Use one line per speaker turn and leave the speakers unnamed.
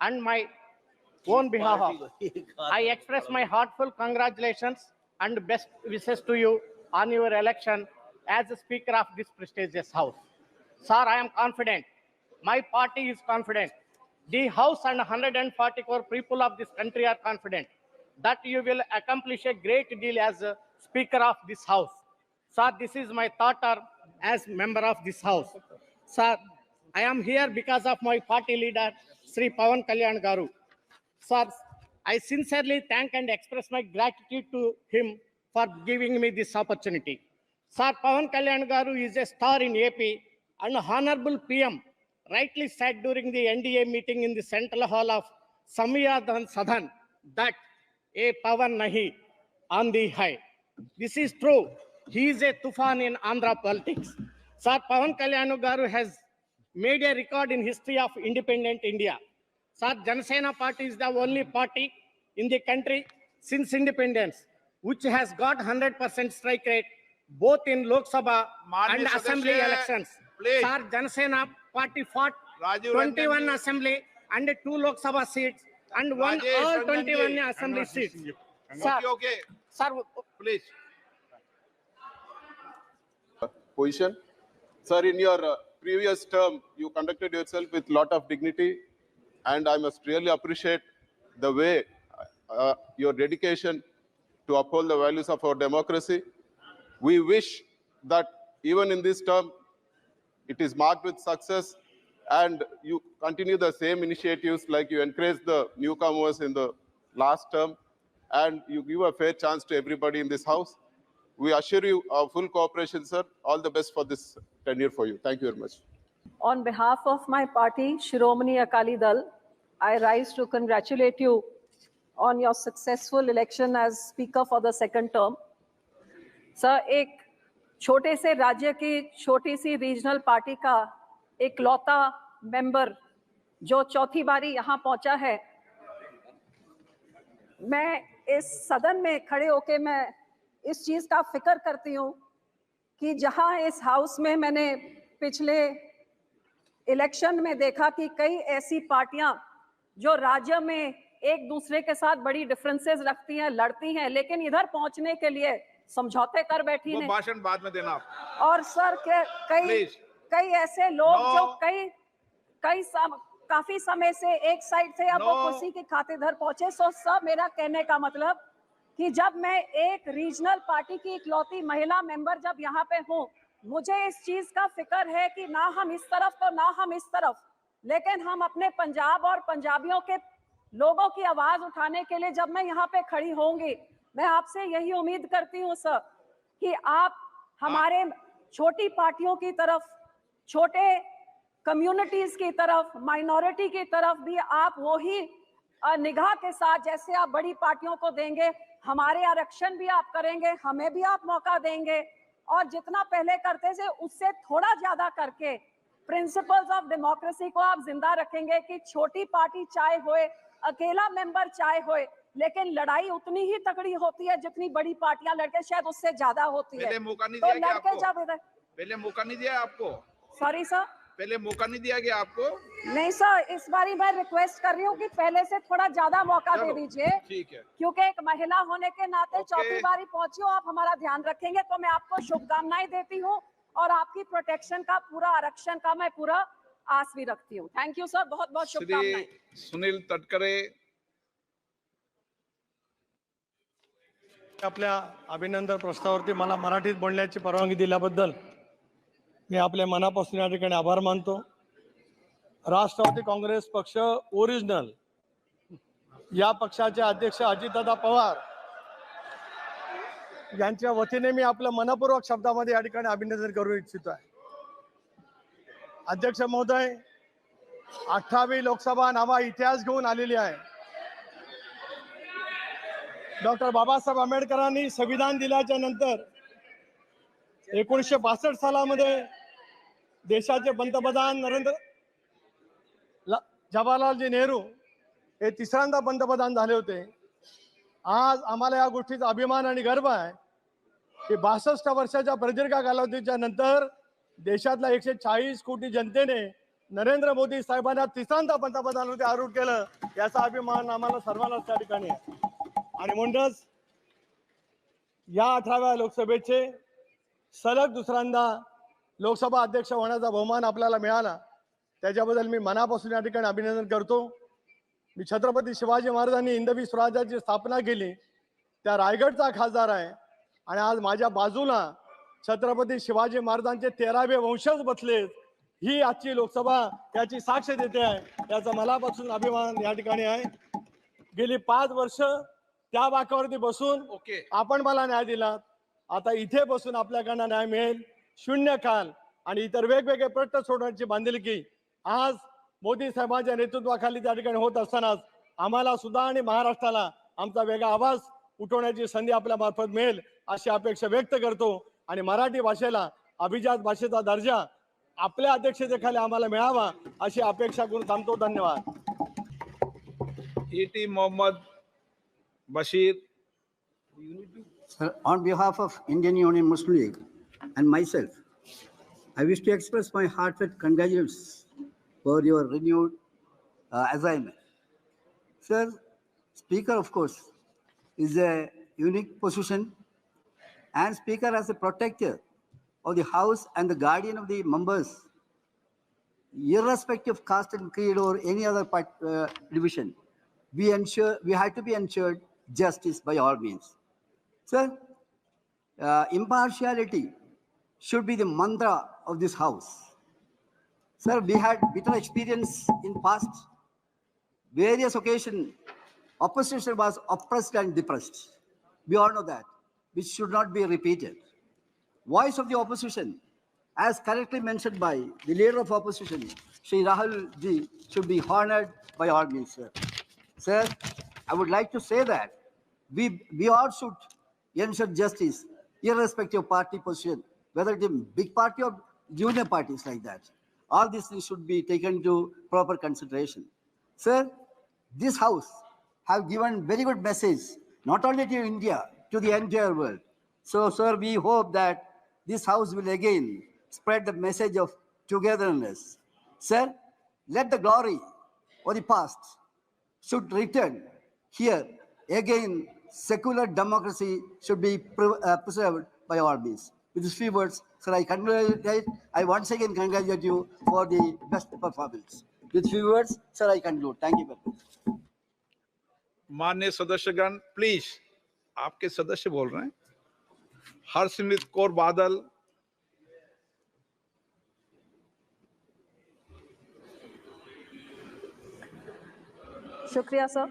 and my own behalf, I express my heartfelt congratulations and best wishes to you on your election as the Speaker of this prestigious House. Sir, I am confident. My party is confident. The House and 144 people of this country are confident that you will accomplish a great deal as a Speaker of this House. Sir, this is my thought as member of this House. Sir, I am here because of my party leader, Sri Pawan Kalyan Garu. Sir, I sincerely thank and express my gratitude to him for giving me this opportunity. Sir, Pawan Kalyan Garu is a star in AP, and Honorable PM rightly said during the NDA meeting in the Central Hall of Samyadan Sadhan that a Pawan nahi on the high. This is true. He is a tufan in Andhra politics. Sir, Pawan Kalyan Garu has made a record in history of independent India. Sir, Janasena Party is the only party in the country since independence which has got 100% strike rate both in Lok Sabha and Assembly elections.
Please.
Sir, Janasena Party fought 21 Assembly and 2 Lok Sabha seats and won all 21 Assembly seats. Sir,
Okay.
Sir,
Please.
Position. Sir, in your previous term, you conducted yourself with a lot of dignity, and I must really appreciate the way your dedication to uphold the values of our democracy. We wish that even in this term, it is marked with success, and you continue the same initiatives like you encourage the newcomers in the last term, and you give a fair chance to everybody in this House. We assure you our full cooperation, sir. All the best for this tenure for you. Thank you very much.
On behalf of my party, Shiromani Akali Dal, I rise to congratulate you on your successful election as Speaker for the second term. Sir, एक छोटे से राज्य की छोटी सी regional party का एक लौता member जो चौथी बारी यहाँ पहुंचा है, मैं इस सदन में खड़े होके मैं इस चीज का फिक्र करती हूँ कि जहाँ इस हाउस में मैंने पिछले इलेक्शन में देखा कि कई ऐसी पार्टियां जो राज्य में एक दूसरे के साथ बड़ी डिफरेंसेस रखती हैं, लड़ती हैं, लेकिन इधर पहुंचने के लिए समझौते कर बैठी हैं।
भाषण बाद में देना।
और सर के कई ऐसे लोग जो काफी समय से एक साइड से अब वो कुर्सी की खातिर इधर पहुंचे। सो सब मेरा कहने का मतलब कि जब मैं एक रीजनल पार्टी की इकलौती महिला मेंबर जब यहाँ पे हूँ, मुझे इस चीज का फिक्र है कि ना हम इस तरफ तो ना हम इस तरफ, लेकिन हम अपने पंजाब और पंजाबियों के लोगों की आवाज उठाने के लिए जब मैं यहाँ पे खड़ी होंगी, मैं आपसे यही उम्मीद करती हूँ सर कि आप हमारे छोटी पार्टियों की तरफ, छोटे कम्युनिटीज की तरफ, माइनॉरिटी की तरफ भी आप वही निगाह के साथ जैसे आप बड़ी पार्टियों को देंगे, हमारे आरक्षण भी आप करेंगे, हमें भी आप मौका देंगे और जितना पहले करते थे उससे थोड़ा ज्यादा करके प्रिंसिपल्स ऑफ डेमोक्रेसी को आप जिंदा रखेंगे कि छोटी पार्टी चाहे होए, अकेला मेंबर चाहे होए, लेकिन लड़ाई उतनी ही तगड़ी होती है जितनी बड़ी पार्टियां लड़के शायद उससे ज्यादा होती है।
पहले मौका नहीं
तो
दिया
लड़के
आपको?
जब इधर
पहले मौका नहीं दिया आपको?
सॉरी सर,
पहले मौका नहीं दिया गया आपको?
नहीं सर, इस बारी मैं रिक्वेस्ट कर रही हूँ कि पहले से थोड़ा ज्यादा मौका दे दीजिए।
ठीक है,
क्योंकि एक महिला होने के नाते चौथी बारी पहुंची हो, आप हमारा ध्यान रखेंगे तो मैं आपको शुभकामनाएं देती हूँ और आपकी प्रोटेक्शन का पूरा, आरक्षण का मैं पूरा आस भी रखती हूँ। थैंक यू सर, बहुत बहुत शुभकामनाएं।
सुनील तटकरे।
आपल्या अभिनंदन प्रस्तावावरती मला मराठीत बोलण्याची परवानगी दिल्याबद्दल मी आपल्या मनापासून या ठिकाणी आभार मानतो। राष्ट्रवादी काँग्रेस पक्ष ओरिजिनल या पक्षाचे अध्यक्ष अजितदादा पवार यांच्या वतीने मी आपल्या मनपूर्वक शब्दामध्ये या ठिकाणी अभिनंदन करू इच्छितो आहे। अध्यक्ष महोदय, 28वी लोकसभा नवा इतिहास घेऊन आलेली आहे। डॉक्टर बाबासाहेब आंबेडकरांनी संविधान दिल्याच्या नंतर 1962 सालामध्ये देशाचे पंतप्रधान जवाहरलालजी नेहरू हे तिसऱ्यांदा पंतप्रधान झाले होते। आज आम्हाला या गोष्टीचा अभिमान आणि गर्व आहे की 62 वर्षाच्या प्रदीर्घ कालावधीच्या नंतर देशातल्या 140 कोटी जनतेने नरेंद्र मोदी साहेबांना तिसऱ्यांदा पंतप्रधानावरती आरूढ केलं, याचा अभिमान आम्हाला सर्वांनाच त्या ठिकाणी आहे. आणि म्हणूनच या 18व्या लोकसभेचे सलग दुसऱ्यांदा लोकसभा अध्यक्ष होण्याचा बहुमान आपल्याला मिळाला, त्याच्याबद्दल मी मनापासून या ठिकाणी अभिनंदन करतो. मी छत्रपती शिवाजी महाराजांनी हिंदवी स्वराज्याची स्थापना केली त्या रायगडचा खासदार आहे आणि आज माझ्या बाजूला छत्रपती शिवाजी महाराजांचे 13वे वंशज बसलेत. ही आजची लोकसभा याची साक्ष देते आहे, याचा मनापासून अभिमान या ठिकाणी आहे. गेली 5 वर्ष त्या बाकावरती बसून
ओके.
आपण मला न्याय दिला, आता इथे बसून आपल्याकडनं न्याय मिळेल. शून्य काल आणि इतर वेगवेगळे प्रश्न सोडवण्याची बांधिलकी आज मोदी साहेबांच्या नेतृत्वाखाली त्या ठिकाणी होत असतानाच आम्हाला सुद्धा आणि महाराष्ट्राला आमचा वेगळा आवाज उठवण्याची संधी आपल्या मार्फत मिळेल अशी अपेक्षा व्यक्त करतो. आणि मराठी भाषेला अभिजात भाषेचा दर्जा आपल्या अध्यक्षतेखाली आम्हाला मिळावा अशी अपेक्षा करून थांबतो. धन्यवाद.
E.T. Mohammed Bashir.
Sir, on behalf of Indian Union Muslim League and myself, I wish to express my heartfelt congratulations for your renewed assignment. Sir, Speaker, of course, is a unique position, and Speaker as a protector of the House and the guardian of the members, irrespective of caste and creed or any other division, we have to be ensured justice by all means. Sir, impartiality should be the mantra of this House. Sir, we had bitter experience in past. Various occasions, opposition was oppressed and depressed. We all know that, which should not be repeated. Voice of the opposition, as correctly mentioned by the leader of opposition, Shri Rahul ji, should be honored by all means, sir. Sir, I would like to say that we all should ensure justice, irrespective of party position, whether it is big party or junior parties like that. All these things should be taken to proper consideration. Sir, this House have given very good message, not only to India, to the entire world. So, sir, we hope that this House will again spread the message of togetherness. Sir, let the glory of the past should return here. Again, secular democracy should be preserved by all means. With these few words, sir, I once again congratulate you for the best performance. With few words, sir, I conclude. Thank you very much.
माननीय सदस्यगण, please, आपके सदस्य बोल रहे हैं. हर्षमित कौर बादल.
शुक्रिया sir.